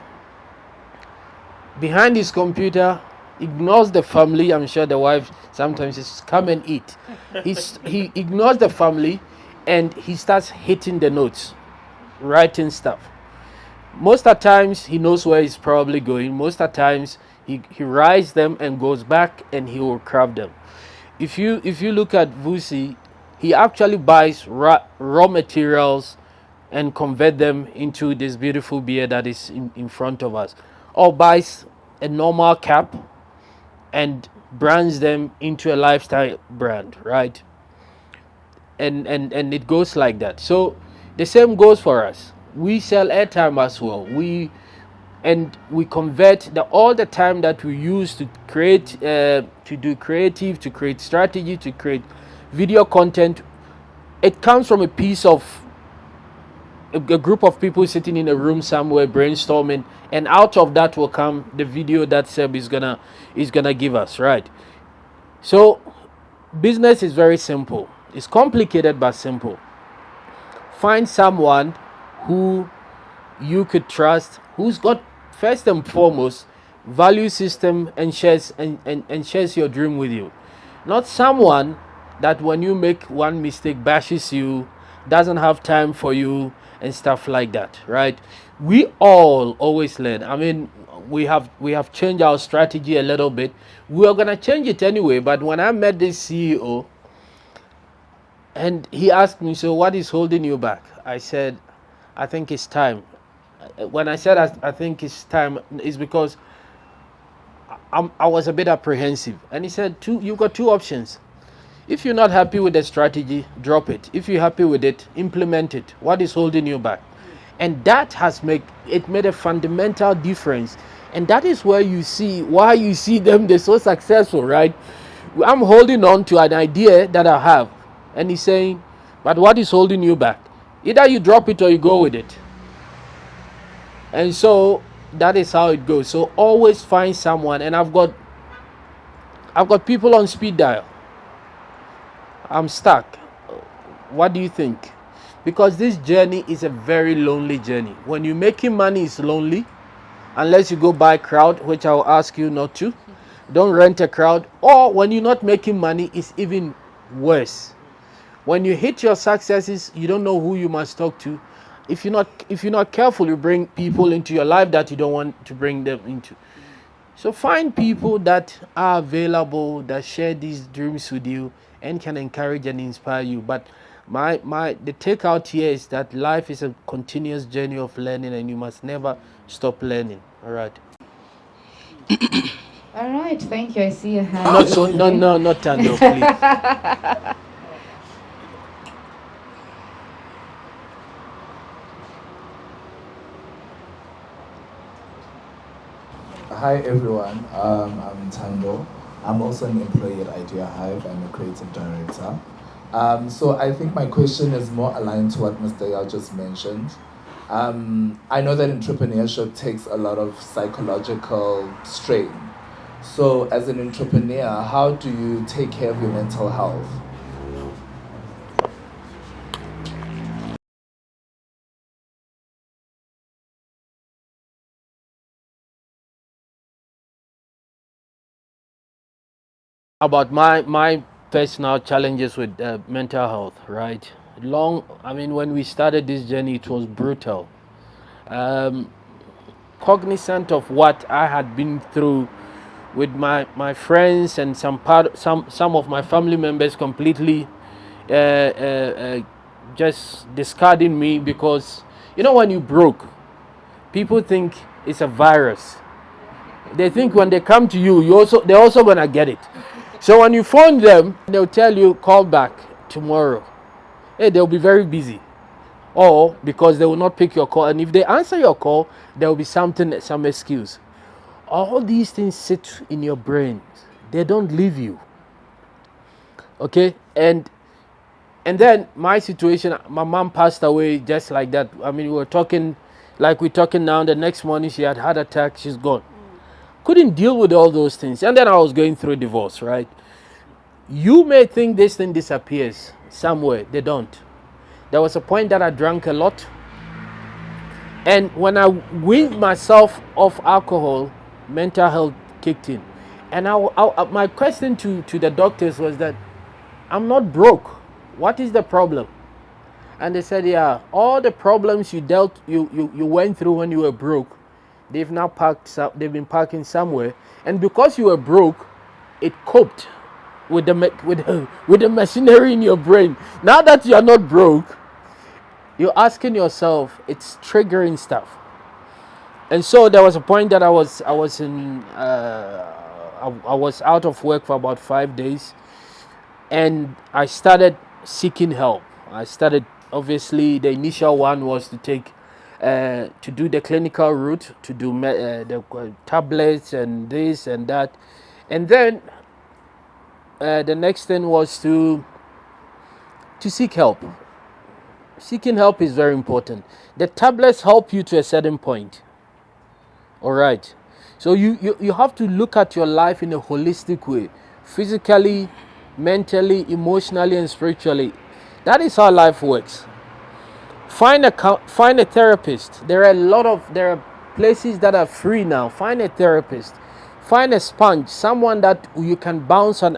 behind his computer, ignores the family. I'm sure the wife sometimes says, "Come and eat." He ignores the family, and he starts hitting the notes, writing stuff. Most of the times he knows where he's probably going. Most of the times he writes them and goes back and he will craft them. If you look at Vusi, he actually buys raw materials and convert them into this beautiful beer that is in front of us, or buys a normal cap and brands them into a lifestyle brand, right? And it goes like that. So the same goes for us. We sell airtime as well. We convert all the time that we use to create, to do creative, to create strategy, to create video content. It comes from a piece of a group of people sitting in a room somewhere brainstorming, and out of that will come the video that Seb is gonna give us, right? So business is very simple. It's complicated but simple. Find someone who you could trust, who's got first and foremost value system and shares your dream with you. Not someone that when you make one mistake bashes you, doesn't have time for you and stuff like that, right? We all always learn. I mean, we have changed our strategy a little bit. We are gonna change it anyway. But when I met this CEO and he asked me, "So what is holding you back?" I said, "I think it's time." When I said I think it's time, is because I was a bit apprehensive. And he said, you've got two options. If you're not happy with the strategy, drop it. If you're happy with it, implement it. What is holding you back? And that has made a fundamental difference. And that is where you see why you see them, they're so successful, right? I'm holding on to an idea that I have. And he's saying, but what is holding you back? Either you drop it or you go with it. And so that is how it goes. So always find someone. And I've got people on speed dial. I'm stuck. What do you think? Because this journey is a very lonely journey. When you're making money, it's lonely. Unless you go buy crowd, which I'll ask you not to. Don't rent a crowd. Or when you're not making money, it's even worse. When you hit your successes, you don't know who you must talk to. If you're not careful, you bring people into your life that you don't want to bring them into. So find people that are available, that share these dreams with you and can encourage and inspire you. But the takeout here is that life is a continuous journey of learning, and you must never stop learning. All right. All right, thank you. I see a hand. Not Tando, please. Hi everyone, I'm Tando. I'm also an employee at Idea Hive. I'm a creative director. So I think my question is more aligned to what Mr. Yao just mentioned. I know that entrepreneurship takes a lot of psychological strain. So as an entrepreneur, how do you take care of your mental health? About my personal challenges with mental health, right? When we started this journey, it was brutal. Cognizant of what I had been through with my friends and some of my family members completely just discarding me, because when you broke, people think it's a virus. They think when they come to you, they're also gonna get it. So when you phone them, they'll tell you, call back tomorrow. Hey, they'll be very busy. Or because they will not pick your call. And if they answer your call, there will be some excuse. All these things sit in your brain. They don't leave you. Okay? And then my situation, my mom passed away just like that. We were talking like we're talking now. The next morning she had heart attack. She's gone. Couldn't deal with all those things. And then I was going through divorce, right? You may think this thing disappears somewhere. They don't. There was a point that I drank a lot. And when I weaned myself off alcohol, mental health kicked in. And my question to the doctors was that, I'm not broke. What is the problem? And they said, yeah, all the problems you went through when you were broke, they've been parking somewhere, and because you were broke, it coped with the machinery in your brain. Now that you are not broke, you're asking yourself, it's triggering stuff. And so there was a point that I was out of work for about 5 days, and I started seeking help. Obviously, the initial one was to do the clinical route, to do the tablets and this and that. And then the next thing was to seek help. Seeking help is very important. The tablets help you to a certain point. All right. So you have to look at your life in a holistic way, physically, mentally, emotionally, and spiritually. That is how life works. Find a therapist. There are places that are free now. Find a therapist. Find a sponge, someone that you can bounce on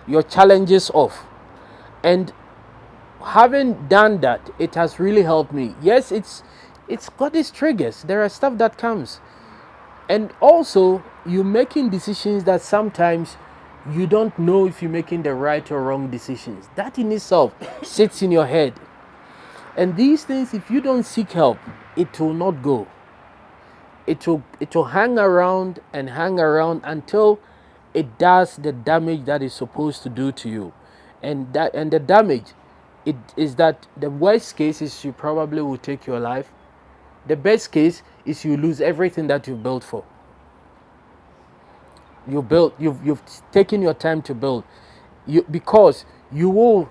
your challenges off. And having done that, it has really helped me. Yes, it's got these triggers. There are stuff that comes. And also, you're making decisions that sometimes you don't know if you're making the right or wrong decisions. That in itself sits in your head. And these things, if you don't seek help, it will not go. it will hang around and hang around until it does the damage that it's supposed to do to you. And the damage, it is that the worst case is you probably will take your life. The best case is you lose everything that you've built for. You've taken your time to build, because you will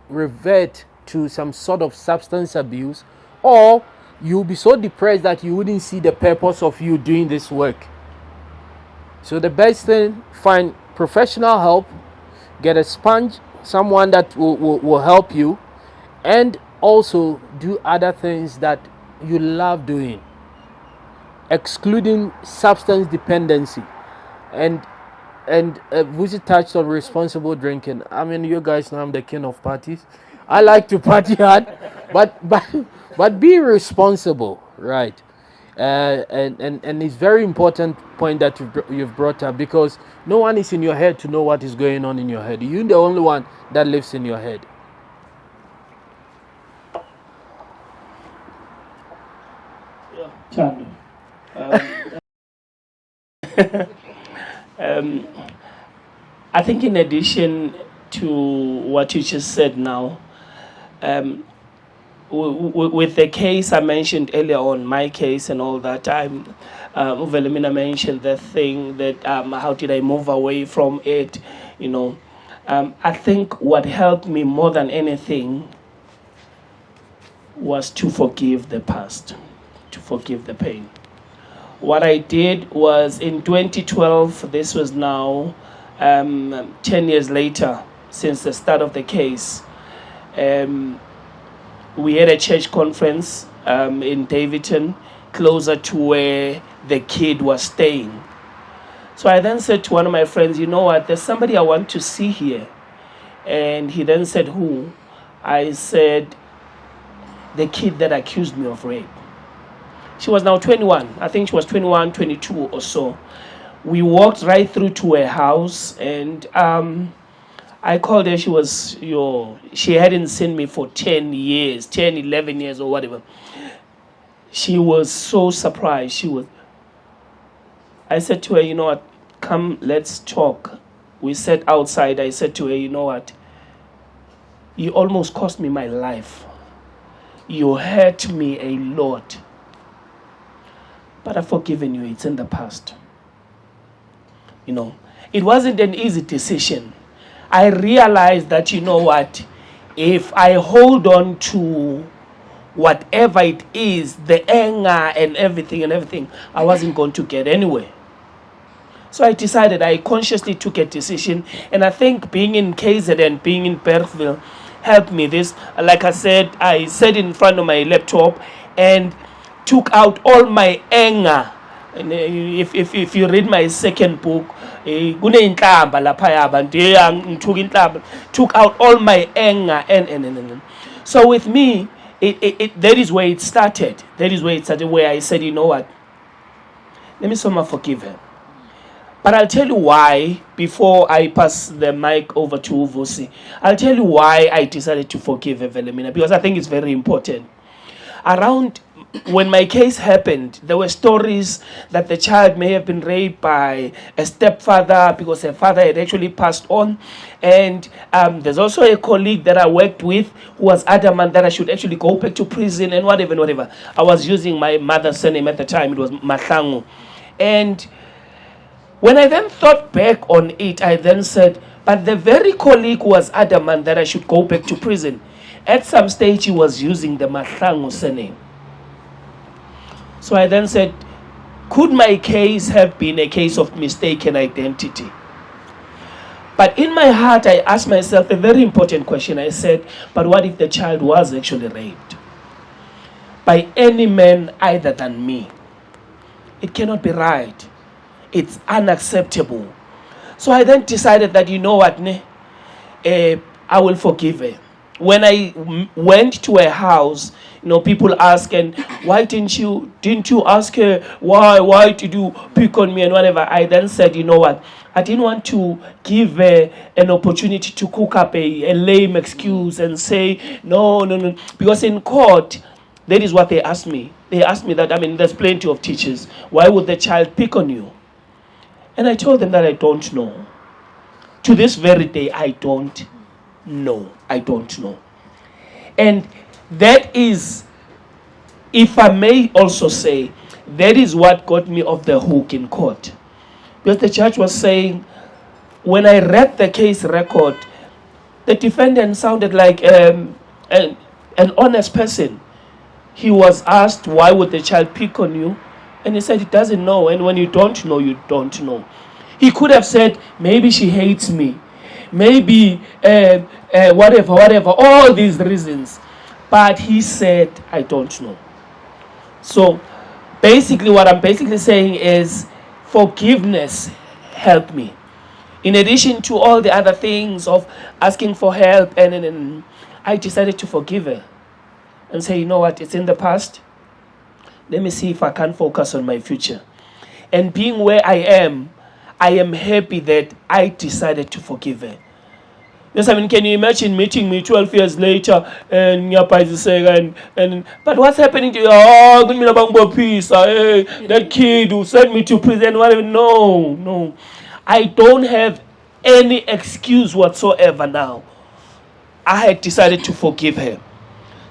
revert to some sort of substance abuse, or you'll be so depressed that you wouldn't see the purpose of you doing this work. So the best thing, find professional help, get a sponge, someone that will help you, and also do other things that you love doing, excluding substance dependency. And Vusi touched on responsible drinking. I mean, you guys know I'm the king of parties. I like to party hard, but be responsible, right? And it's very important point that you've brought up, because no one is in your head to know what is going on in your head. You're the only one that lives in your head. Chando. I think in addition to what you just said now, with the case I mentioned earlier on, my case and all that, Uvelimina mentioned the thing that how did I move away from it, I think what helped me more than anything was to forgive the past, to forgive the pain. What I did was in 2012, this was now 10 years later since the start of the case, we had a church conference in Davidton, closer to where the kid was staying. So I then said to one of my friends, you know what, there's somebody I want to see here. And he then said, who? I said, the kid that accused me of rape. She was now 21. I think she was 21, 22 or so. We walked right through to her house, and I called her. She hadn't seen me for 10 years, 10, 11 years or whatever. She was so surprised. I said to her, you know what, come, let's talk. We sat outside. I said to her, you know what, you almost cost me my life. You hurt me a lot. But I've forgiven you. It's in the past. It wasn't an easy decision. I realized that, you know what, if I hold on to whatever it is, the anger and everything, I wasn't going to get anywhere. So I decided, I consciously took a decision, and I think being in KZN and being in Bergville helped me. This, like I sat in front of my laptop and took out all my anger. And if you read my second book, took out all my anger and so with me, that is where it started. That is where it started, where I said, you know what, let me somehow forgive her. But I'll tell you why, before I pass the mic over to Uvusi, I'll tell you why I decided to forgive Evelemina, because I think it's very important. When my case happened, there were stories that the child may have been raped by a stepfather because her father had actually passed on. And there's also a colleague that I worked with who was adamant that I should actually go back to prison and whatever. I was using my mother's surname at the time. It was Mahlangu. And when I then thought back on it, I then said, but the very colleague who was adamant that I should go back to prison, at some stage he was using the Mahlangu surname. So I then said, could my case have been a case of mistaken identity? But in my heart, I asked myself a very important question. I said, but what if the child was actually raped by any man other than me? It cannot be right. It's unacceptable. So I then decided that, you know what, I will forgive her. When I went to her house, people ask, and why didn't you ask her, why did you pick on me and whatever? I then said, you know what, I didn't want to give her an opportunity to cook up a lame excuse and say, no, because in court, that is what they asked me. They asked me that, I mean, there's plenty of teachers. Why would the child pick on you? And I told them that I don't know. To this very day, I don't know. I don't know. And that is, if I may also say, that is what got me off the hook in court. Because the judge was saying, when I read the case record, the defendant sounded like an honest person. He was asked, why would the child pick on you? And he said he doesn't know. And when you don't know, you don't know. He could have said, maybe she hates me. Maybe whatever, all these reasons. But he said, I don't know. So basically what I'm basically saying is forgiveness helped me. In addition to all the other things of asking for help, and I decided to forgive her and say, you know what, it's in the past. Let me see if I can focus on my future. And being where I am happy that I decided to forgive her. Yes, I mean, can you imagine meeting me 12 years later and but what's happening to you? Oh, give me a peace. That kid who sent me to prison, whatever. No. I don't have any excuse whatsoever now. I had decided to forgive her.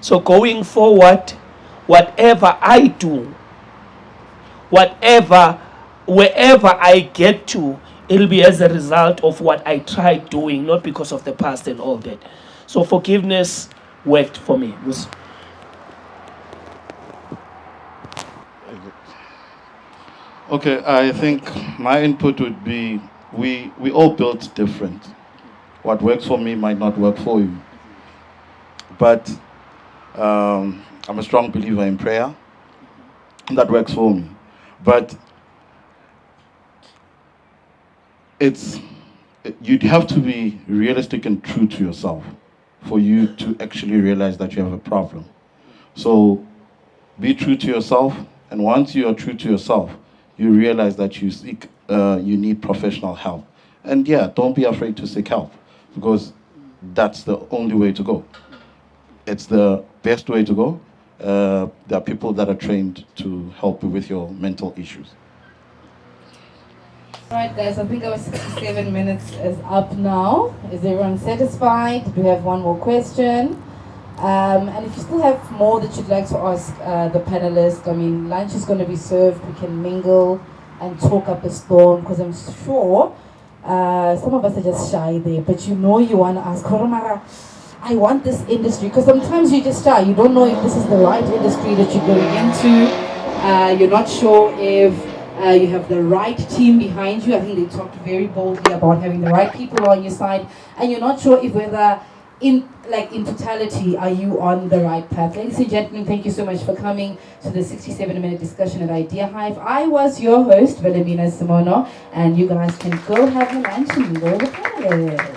So going forward, whatever I do, wherever I get to, it'll be as a result of what I tried doing, not because of the past and all that. So forgiveness worked for me. Okay, I think my input would be we all built different. What works for me might not work for you. But I'm a strong believer in prayer. And that works for me. But you'd have to be realistic and true to yourself for you to actually realize that you have a problem. So be true to yourself, and once you are true to yourself, you realize that you need professional help. And yeah, don't be afraid to seek help, because that's the only way to go. It's the best way to go. There are people that are trained to help you with your mental issues. Alright guys, I think our 67 minutes is up now. Is everyone satisfied? Do we have one more question? And if you still have more that you'd like to ask the panelists, I mean, lunch is going to be served. We can mingle and talk up a storm, because I'm sure some of us are just shy there. But you know you want to ask, Koromara, I want this industry, because sometimes you just shy. You don't know if this is the right industry that you're going into. You're not sure if you have the right team behind you. I think they talked very boldly about having the right people on your side, and you're not sure if whether in totality are you on the right path. Ladies and gentlemen, thank you so much for coming to the 67-minute discussion at Idea Hive. I was your host, Wilhelmina Simono, and you guys can go have your lunch and go with the panelists.